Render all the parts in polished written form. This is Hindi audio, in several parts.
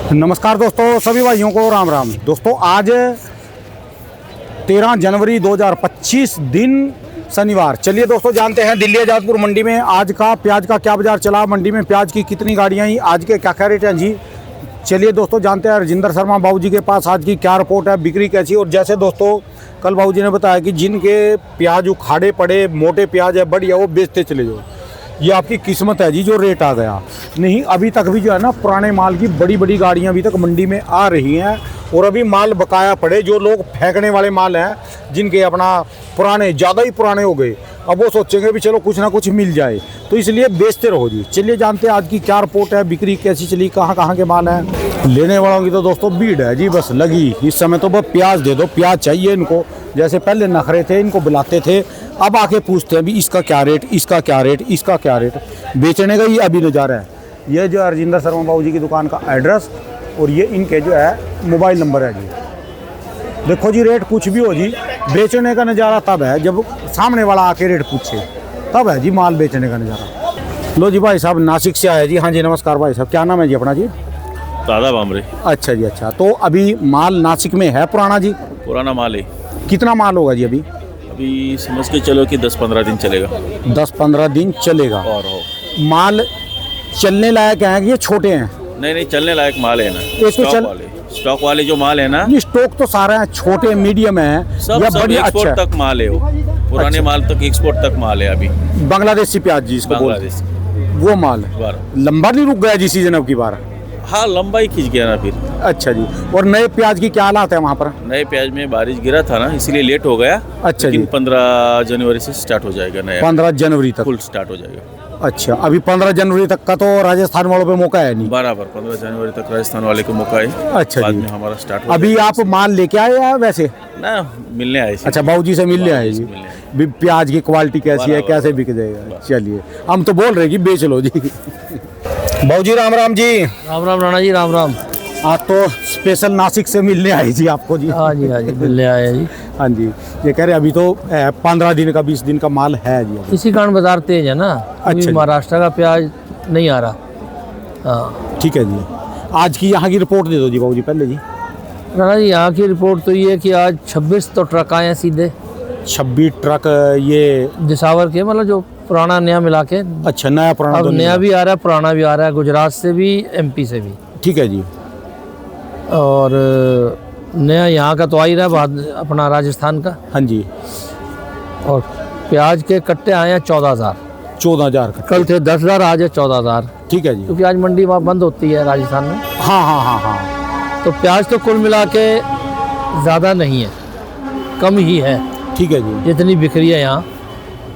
नमस्कार दोस्तों, सभी भाइयों को राम राम। दोस्तों आज 13 जनवरी 2025 दिन शनिवार। चलिए दोस्तों जानते हैं दिल्ली आजादपुर मंडी में आज का प्याज का क्या बाजार चला, मंडी में प्याज की कितनी गाड़ियां आई, आज के क्या क्या रेट हैं जी। चलिए दोस्तों जानते हैं राजेंद्र शर्मा बाबूजी के पास आज की क्या रिपोर्ट है, बिक्री कैसी। और जैसे दोस्तों कल बाबूजी ने बताया कि जिनके प्याज उखाड़े पड़े मोटे प्याज है बढ़िया वो बेचते चले जाओ, ये आपकी किस्मत है जी जो रेट आ गया। नहीं अभी तक भी जो है ना पुराने माल की बड़ी बड़ी गाड़ियां अभी तक मंडी में आ रही हैं और अभी माल बकाया पड़े, जो लोग फेंकने वाले माल हैं जिनके अपना पुराने ज़्यादा ही पुराने हो गए, अब वो सोचेंगे भी चलो कुछ ना कुछ मिल जाए, तो इसलिए बेचते रहो जी। चलिए जानते हैं आज की क्या रिपोर्ट है, बिक्री कैसी चली, कहाँ कहाँ के माल हैं। लेने वालों की तो दोस्तों भीड़ है जी बस लगी। इस समय तो बस प्याज दे दो, प्याज चाहिए इनको। जैसे पहले नखरे थे, इनको बुलाते थे, अब आके पूछते हैं भी इसका क्या रेट, इसका क्या रेट, इसका क्या रेट। बेचने का ही अभी नज़ारा है। ये जो है राजेंद्र शर्मा बाबूजी की दुकान का एड्रेस और ये इनके जो है मोबाइल नंबर है जी। देखो जी रेट कुछ भी हो जी, बेचने का नज़ारा तब है जब सामने वाला आके रेट पूछे, तब है जी माल बेचने का नज़ारा। लो जी भाई साहब नासिक से आए जी। हाँ जी नमस्कार भाई साहब, क्या नाम है जी अपना जी? दादा बामरे। अच्छा जी अच्छा। तो अभी माल नासिक में है पुराना जी? पुराना माल है। कितना माल होगा जी अभी? अभी समझ के चलो कि 10-15 दिन चलेगा। 10-15 दिन चलेगा। और हो माल चलने लायक है कि ये छोटे हैं? नहीं चलने लायक माल है ना। स्टॉक वाले जो माल है ना, ये स्टॉक तो सारे हैं, छोटे मीडियम है सब एक्सपोर्ट अच्छा तक माल है वो। पुराने अच्छा। माल तक एक्सपोर्ट तक माल है अभी। बांग्लादेशी प्याज जी इसको बोलते बांग्लादेश हैं। वो माल लंबा नहीं रुक गया जी सीजन अब की बार? हाँ लंबा ही खींच गया ना फिर। अच्छा जी। और नए प्याज की क्या हालात है वहाँ पर? नए प्याज में बारिश गिरा था ना इसलिए लेट हो गया। अच्छा जी। 15 जनवरी से स्टार्ट हो जाएगा नया। 15 जनवरी तक फुल स्टार्ट हो जाएगा। अच्छा अभी 15 जनवरी तक का तो राजस्थान वालों पे मौका है नहीं? बराबर 15 जनवरी तक राजस्थान वाले को मौका है। अच्छा बाद जी। में हमारा स्टार्ट। अभी आप माल लेके आए या वैसे ना मिलने आए। अच्छा बाबूजी से मिलने आए जी। भी प्याज की क्वालिटी कैसी है, कैसे बिक जाएगा। चलिए हम तो बोल रहे कि बेच लो जी। बाबूजी राम राम जी। राम राम राणा जी, राम राम। आज तो स्पेशल नासिक से मिलने आए जी आपको जी। हाँ जी मिलने आए जी। हाँ जी। ये कह रहे अभी तो 15 दिन का 20 दिन का माल है जी अभी। इसी कारण बाजार तेज है ना। अच्छा जी। महाराष्ट्र का प्याज नहीं आ रहा। हाँ ठीक है जी। आज की यहाँ की रिपोर्ट दे दो जी बाबूजी पहले जी। राणा जी यहाँ की रिपोर्ट तो ये है कि आज 26 तो ट्रक आए हैं सीधे। 26 ट्रक ये दिसावर के, मतलब जो पुराना नया मिला के। अच्छा नया पुराना अब तो नया भी आ रहा है, पुराना भी आ रहा है, गुजरात से भी MP से भी। ठीक है जी। और नया यहाँ का तो आ ही रहा है, बाद अपना राजस्थान का। हाँ जी। और प्याज के कट्टे आए हैं 14,000। 14,000 का। कल थे 10,000, आज है 14,000। ठीक है जी। क्योंकि आज मंडी वहाँ बंद होती है राजस्थान में। हाँ हाँ हाँ हाँ। तो प्याज तो कुल मिला के ज़्यादा नहीं है, कम ही है। ठीक है जी। जितनी बिक्री है यहाँ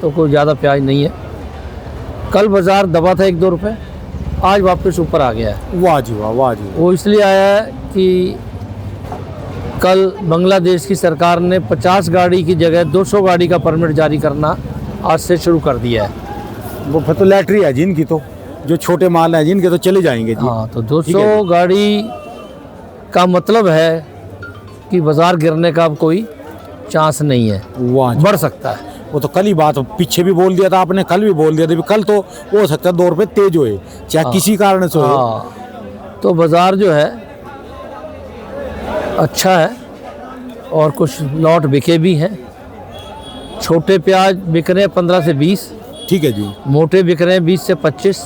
तो कोई ज़्यादा प्याज नहीं है। कल बाज़ार दबा था 1-2 रुपये, आज वापस ऊपर आ गया है। वाह जी वाह, वाह जी। वो इसलिए आया है कि कल बांग्लादेश की सरकार ने 50 गाड़ी की जगह 200 गाड़ी का परमिट जारी करना आज से शुरू कर दिया है। वो फिर तो लैटरी है जिनकी, तो जो छोटे माल हैं जिनके तो चले जाएंगे जी। हाँ तो 200 गाड़ी का मतलब है कि बाज़ार गिरने का अब कोई चांस नहीं है। वाह जी। बढ़ सकता है। वो तो कल ही बात पीछे भी बोल दिया था आपने, कल भी बोल दिया था, कल तो हो सकता है 2 रुपये तेज होए चाहे किसी कारण से हो। हाँ तो बाज़ार जो है अच्छा है और कुछ लॉट बिके भी हैं। छोटे प्याज बिक रहे हैं 15 से 20। ठीक है जी। मोटे बिक रहे हैं 20 से 25।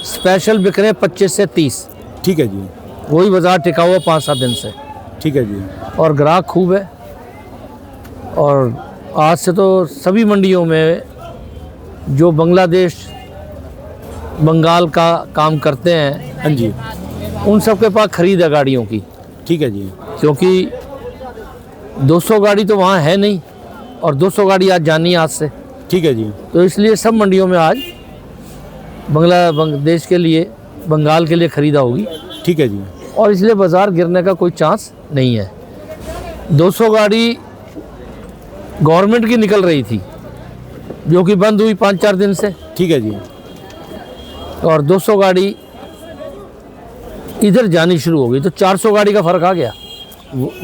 स्पेशल बिक रहे हैं 25 से 30। ठीक है जी। वही बाज़ार टिका हुआ 5-7 दिन से। ठीक है जी। और ग्राहक खूब है। और आज से तो सभी मंडियों में जो बांग्लादेश बंगाल का काम करते हैं, हाँ जी, उन सब के पास खरीद है गाड़ियों की। ठीक है जी। क्योंकि 200 गाड़ी तो वहाँ है नहीं और 200 गाड़ी आज जानी है आज से। ठीक है जी। तो इसलिए सब मंडियों में आज बांग्लादेश के लिए, बंगाल के लिए ख़रीदा होगी। ठीक है जी। और इसलिए बाज़ार गिरने का कोई चांस नहीं है। 200 गाड़ी गवर्नमेंट की निकल रही थी जो कि बंद हुई 5-4 दिन से। ठीक है जी। और 200 गाड़ी इधर जानी शुरू हो गई, तो 400 गाड़ी का फ़र्क आ गया।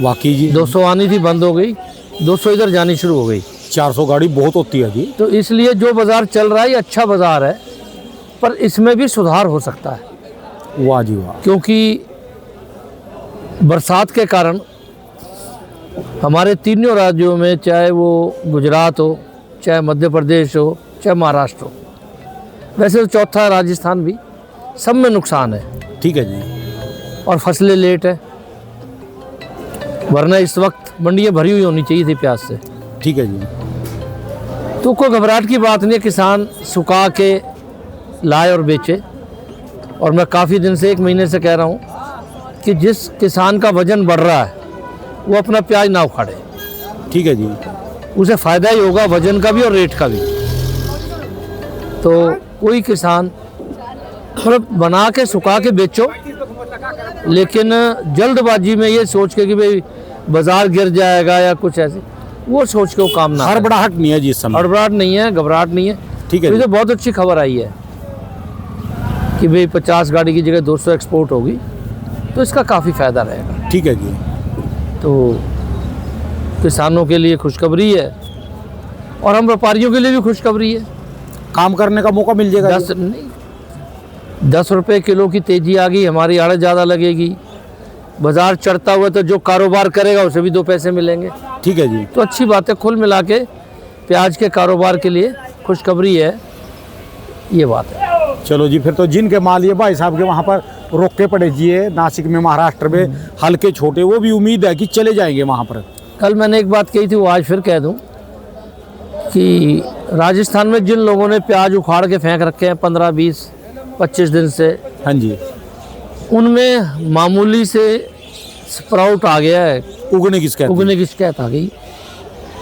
वाकई जी। 200 आनी थी, बंद हो गई, 200 इधर जानी शुरू हो गई। 400 गाड़ी बहुत होती है जी। तो इसलिए जो बाज़ार चल रहा है ये अच्छा बाज़ार है, पर इसमें भी सुधार हो सकता है। वाह जी वाह। क्योंकि बरसात के कारण हमारे तीनों राज्यों में, चाहे वो गुजरात हो, चाहे मध्य प्रदेश हो, चाहे महाराष्ट्र हो, वैसे तो चौथा राजस्थान भी, सब में नुकसान है। ठीक है जी। और फसलें लेट है, वरना इस वक्त मंडियाँ भरी हुई होनी चाहिए थी प्याज से। ठीक है जी। तो कोई घबराहट की बात नहीं है, किसान सुखा के लाए और बेचे। और मैं काफ़ी दिन से, 1 महीने से कह रहा हूँ कि जिस किसान का वजन बढ़ रहा है वो अपना प्याज ना उखाड़े। ठीक है जी। उसे फ़ायदा ही होगा, वजन का भी और रेट का भी। तो कोई किसान मतलब बना के सुखा के बेचो, लेकिन जल्दबाजी में ये सोच के कि भाई बाजार गिर जाएगा या कुछ ऐसे, वो सोच के वो काम ना करें। हड़बड़ाहट नहीं है जी इस समय। हड़बड़ाहट नहीं है, घबराहट नहीं है। ठीक है तो जी। ये बहुत अच्छी खबर आई है कि भाई 50 गाड़ी की जगह 200 एक्सपोर्ट होगी, तो इसका काफ़ी फ़ायदा रहेगा। ठीक है जी। तो किसानों के लिए खुशखबरी है और हम व्यापारियों के लिए भी खुशखबरी है। काम करने का मौका मिल जाएगा। 10 रुपये किलो की तेज़ी आ गई, हमारी आड़त ज़्यादा लगेगी। बाज़ार चढ़ता हुआ तो जो कारोबार करेगा उसे भी 2 पैसे मिलेंगे। ठीक है जी। तो अच्छी बात है, कुल मिला के प्याज के कारोबार के लिए खुशखबरी है, ये बात है। चलो जी, फिर तो जिनके माल ये भाई साहब के वहाँ पर रोक के पड़े जी है, नासिक में, महाराष्ट्र में, हल्के छोटे, वो भी उम्मीद है कि चले जाएंगे वहाँ पर। कल मैंने एक बात कही थी, वो आज फिर कह दूं कि राजस्थान में जिन लोगों ने प्याज उखाड़ के फेंक रखे हैं 15, 20, 25 दिन से, हाँ जी, उनमें मामूली से स्प्राउट आ गया है, उगने की शिकायत। उगने की शिकायत आ गई।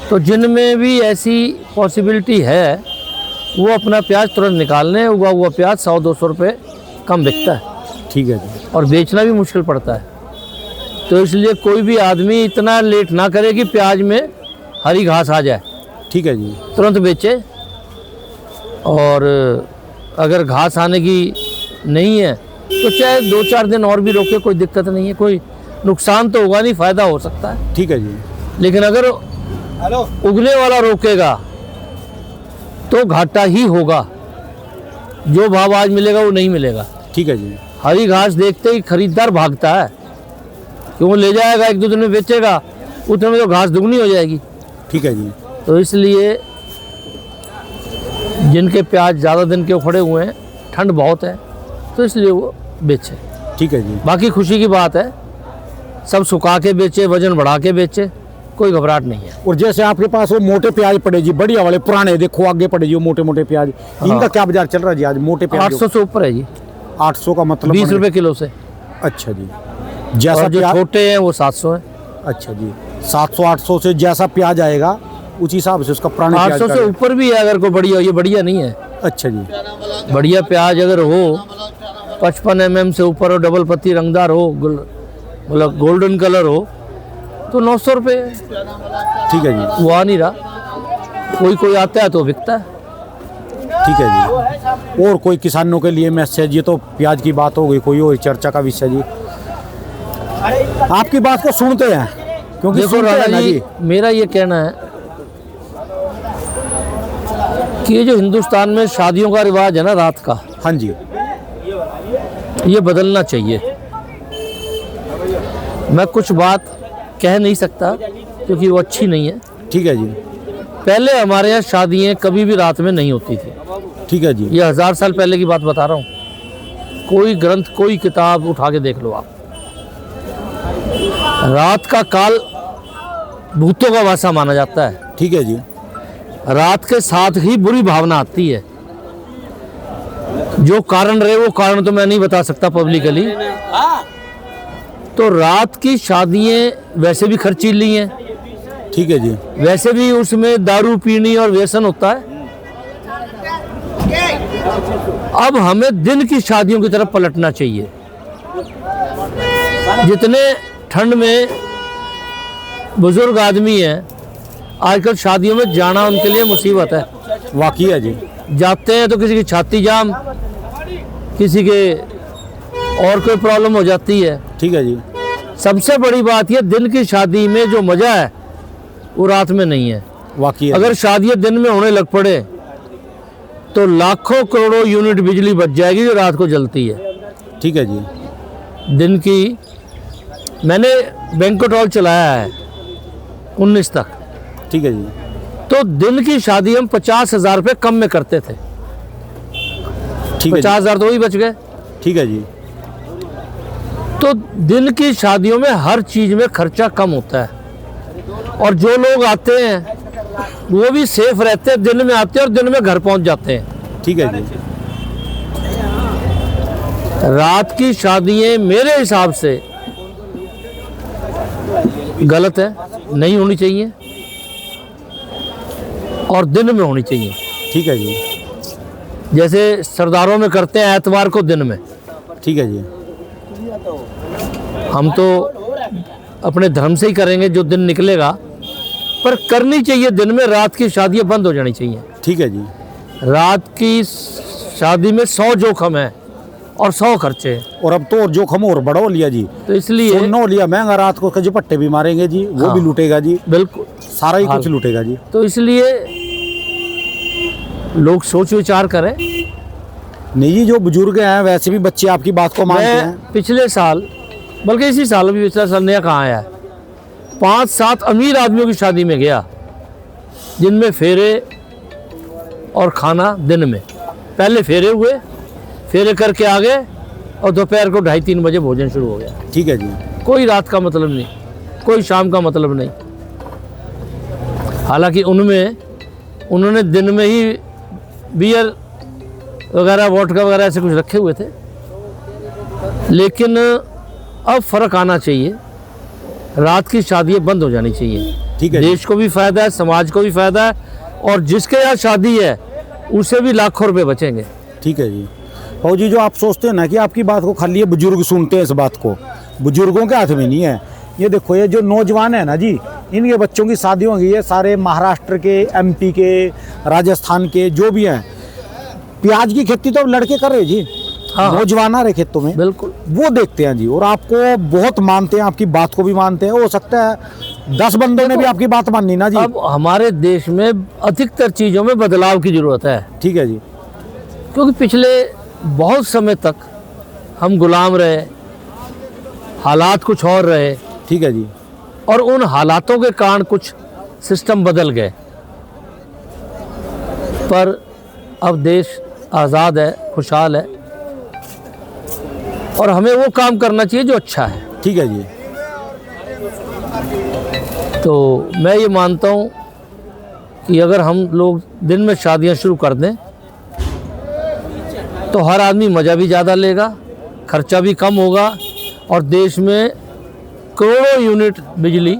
तो जिनमें भी ऐसी पॉसिबिलिटी है वो अपना प्याज तुरंत निकाल लें। उगा हुआ प्याज 100-200 रुपये कम बिकता है। ठीक है जी। और बेचना भी मुश्किल पड़ता है। तो इसलिए कोई भी आदमी इतना लेट ना करे कि प्याज में हरी घास आ जाए, ठीक है जी। तुरंत बेचे। और अगर घास आने की नहीं है तो चाहे 2-4 दिन और भी रोके, कोई दिक्कत नहीं है, कोई नुकसान तो होगा नहीं, फ़ायदा हो सकता है। ठीक है जी। लेकिन अगर उगने वाला रोकेगा तो घाटा ही होगा, जो भाव आज मिलेगा वो नहीं मिलेगा। ठीक है जी। हरी घास देखते ही खरीदार भागता है, क्यों ले जाएगा, 1-2 दिन में बेचेगा, उतने में तो घास दुगनी हो जाएगी। ठीक है जी। तो इसलिए जिनके प्याज ज़्यादा दिन के उखड़े हुए हैं, ठंड बहुत है, तो इसलिए वो बेचे। ठीक है जी। बाकी खुशी की बात है, सब सुखा के बेचे, वजन बढ़ा के बेचे, कोई घबराहट नहीं है। और जैसे आपके पास वो मोटे प्याज पड़े जी, बढ़िया वाले पुराने, देखो आगे पड़े जी वो मोटे मोटे प्याज, इनका क्या बाजार चल रहा है जी आज? मोटे प्याज 800 से ऊपर है जी, 800 का मतलब 20 रुपये किलो से। अच्छा जी। जैसा और जो प्याज, छोटे हैं वो 700 हैं। अच्छा जी, 700-800 से जैसा प्याज आएगा उस हिसाब से उसका पुराने प्याज 800 का से ऊपर भी है अगर कोई बढ़िया, ये बढ़िया नहीं है। अच्छा जी। बढ़िया प्याज अगर हो, 55 mm से ऊपर हो, डबल पत्ती रंगदार हो, मतलब गोल्डन कलर हो, तो 900 रुपये। ठीक है जी। वो आ नहीं रहा, कोई आता है तो बिकता है। ठीक है जी। और कोई किसानों के लिए मैसेज? ये तो प्याज की बात हो गई, कोई और चर्चा का विषय जी? आपकी बात को सुनते हैं, क्योंकि देखो सुनते हैं राजा ना जी, मेरा ये कहना है कि ये जो हिंदुस्तान में शादियों का रिवाज है ना रात का, हाँ जी। ये बदलना चाहिए। मैं कुछ बात कह नहीं सकता क्योंकि वो अच्छी नहीं है। ठीक है जी। पहले हमारे यहाँ शादियाँ कभी भी रात में नहीं होती थी। ठीक है जी। ये 1000 साल पहले की बात बता रहा हूँ। कोई ग्रंथ, कोई किताब उठा के देख लो आप। रात का काल भूतों का वासा माना जाता है। ठीक है जी। रात के साथ ही बुरी भावना आती है। जो कारण रहे वो कारण तो मैं नहीं बता सकता पब्लिकली। तो रात की शादियाँ वैसे भी खर्चीली हैं, ठीक है जी। वैसे भी उसमें दारू पीनी और व्यसन होता है। अब हमें दिन की शादियों की तरफ पलटना चाहिए। जितने ठंड में बुजुर्ग आदमी हैं, आजकल शादियों में जाना उनके लिए मुसीबत है। वाकई है जी। जाते हैं तो किसी की छाती जाम, किसी के और कोई प्रॉब्लम हो जाती है। ठीक है जी। सबसे बड़ी बात यह, दिन की शादी में जो मज़ा है वो रात में नहीं है। वाकई है। अगर शादियाँ दिन में होने लग पड़े तो लाखों करोड़ों यूनिट बिजली बच जाएगी जो रात को जलती है। ठीक है जी। दिन की मैंने बैंक्वेट हॉल चलाया है 19 तक। ठीक है जी। तो दिन की शादी हम 50,000 रुपये कम में करते थे। ठीक है 50,000 तो वही बच गए। ठीक है जी। तो दिन की शादियों में हर चीज़ में खर्चा कम होता है, और जो लोग आते हैं वो भी सेफ रहते हैं, दिन में आते हैं और दिन में घर पहुंच जाते हैं। ठीक है जी। रात की शादियाँ मेरे हिसाब से गलत है, नहीं होनी चाहिए, और दिन में होनी चाहिए। ठीक है जी। जैसे सरदारों में करते हैं एतवार को दिन में। ठीक है जी। हम तो अपने धर्म से ही करेंगे जो दिन निकलेगा, पर करनी चाहिए दिन में। रात की शादियाँ बंद हो जानी चाहिए। ठीक है जी। रात की शादी में 100 जोखम है और 100 खर्चे हैं। और अब तो और जोखम और बड़ा हो लिया जी। तो इसलिए सुनना हो लिया महंगा, रात को कजी पट्टे भी मारेंगे जी, वो हाँ। भी लूटेगा जी, बिल्कुल सारा ही कुछ लूटेगा जी। तो इसलिए लोग सोच विचार करें। नहीं जी, जो बुजुर्ग हैं वैसे भी बच्चे आपकी बात को मानते मैं हैं। पिछले साल, बल्कि इसी साल भी, पिछला साल नया कहाँ आया, 5-7 अमीर आदमियों की शादी में गया, जिनमें फेरे और खाना दिन में। पहले फेरे हुए, फेरे करके आ गए, और दोपहर को 2:30-3 बजे भोजन शुरू हो गया। ठीक है जी। कोई रात का मतलब नहीं, कोई शाम का मतलब नहीं। हालांकि उन्होंने दिन में ही बियर वगैरह, वोडका वगैरह ऐसे कुछ रखे हुए थे। लेकिन अब फ़र्क आना चाहिए, रात की शादियाँ बंद हो जानी चाहिए। ठीक है। देश को भी फ़ायदा है, समाज को भी फ़ायदा है, और जिसके यहाँ शादी है उसे भी लाखों रुपए बचेंगे। ठीक है जी। और जी, जो आप सोचते हैं ना कि आपकी बात को खाली ये बुजुर्ग सुनते हैं, इस बात को बुजुर्गों के हाथ में नहीं है। ये देखो, ये जो नौजवान है ना जी, इनके बच्चों की शादी हो गई है, सारे महाराष्ट्र के, MP के, राजस्थान के जो भी हैं। प्याज की खेती तो अब लड़के कर रहे जी, हाँ। नौजवान आ रहे खेतों में, बिल्कुल। वो देखते हैं जी, और आपको बहुत मानते हैं, आपकी बात को भी मानते हैं। हो सकता है 10 बंदों ने भी आपकी बात माननी ना जी। अब हमारे देश में अधिकतर चीज़ों में बदलाव की ज़रूरत है, ठीक है जी। क्योंकि पिछले बहुत समय तक हम गुलाम रहे, हालात कुछ और रहे। ठीक है जी। और उन हालातों के कारण कुछ सिस्टम बदल गए, पर अब देश आज़ाद है, खुशहाल है, और हमें वो काम करना चाहिए जो अच्छा है। ठीक है जी। तो मैं ये मानता हूँ कि अगर हम लोग दिन में शादियाँ शुरू कर दें तो हर आदमी मज़ा भी ज़्यादा लेगा, खर्चा भी कम होगा, और देश में करोड़ों यूनिट बिजली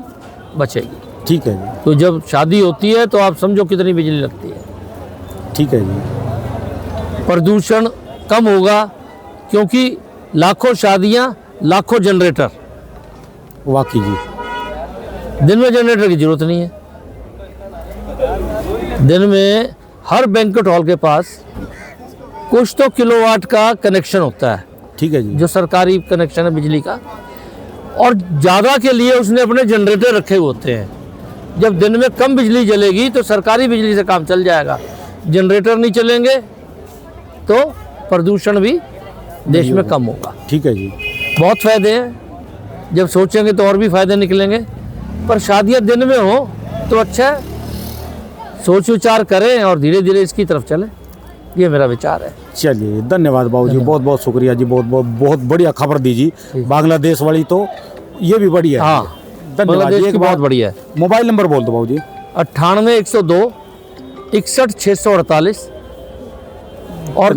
बचेगी। ठीक है जी। तो जब शादी होती है तो आप समझो कितनी बिजली लगती है। ठीक है जी। प्रदूषण कम होगा, क्योंकि लाखों शादियां, लाखों जनरेटर। वाकई जी। दिन में जनरेटर की जरूरत नहीं है। दिन में हर बैंक्वेट हॉल के पास कुछ तो किलोवाट का कनेक्शन होता है, ठीक है जी। जो सरकारी कनेक्शन है बिजली का, और ज़्यादा के लिए उसने अपने जनरेटर रखे हुए होते हैं। जब दिन में कम बिजली जलेगी तो सरकारी बिजली से काम चल जाएगा, जनरेटर नहीं चलेंगे तो प्रदूषण भी देश में कम होगा। ठीक है जी। बहुत फ़ायदे हैं, जब सोचेंगे तो और भी फ़ायदे निकलेंगे, पर शादियाँ दिन में हो तो अच्छा है। सोच विचार करें और धीरे धीरे इसकी तरफ चलें, ये मेरा विचार है। चलिए, धन्यवाद बाबू जी, बहुत बहुत शुक्रिया जी, बहुत बढ़िया खबर दीजिए। बांग्लादेश वाली तो ये भी बढ़िया है। हाँ, धन्यवाद बांग्लादेश जी। की बहुत बढ़िया है। मोबाइल नंबर बोल दो बाबू जी। 98 102 61 648। और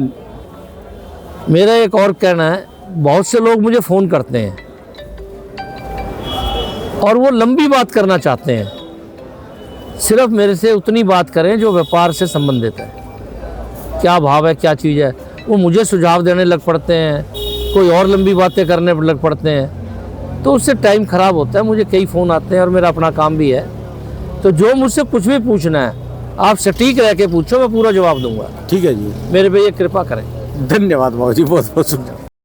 मेरा एक और कहना है, बहुत से लोग मुझे फ़ोन करते हैं और वो लंबी बात करना चाहते हैं। सिर्फ मेरे से उतनी बात करें जो व्यापार से संबंधित है, क्या भाव है, क्या चीज़ है। वो मुझे सुझाव देने लग पड़ते हैं, कोई और लंबी बातें करने लग पड़ते हैं, तो उससे टाइम ख़राब होता है। मुझे कई फ़ोन आते हैं और मेरा अपना काम भी है, तो जो मुझसे कुछ भी पूछना है आप सटीक रह के पूछो, मैं पूरा जवाब दूंगा। ठीक है जी। मेरे पे ये कृपा करें। धन्यवाद बाबू जी, बहुत बहुत शुक्रिया।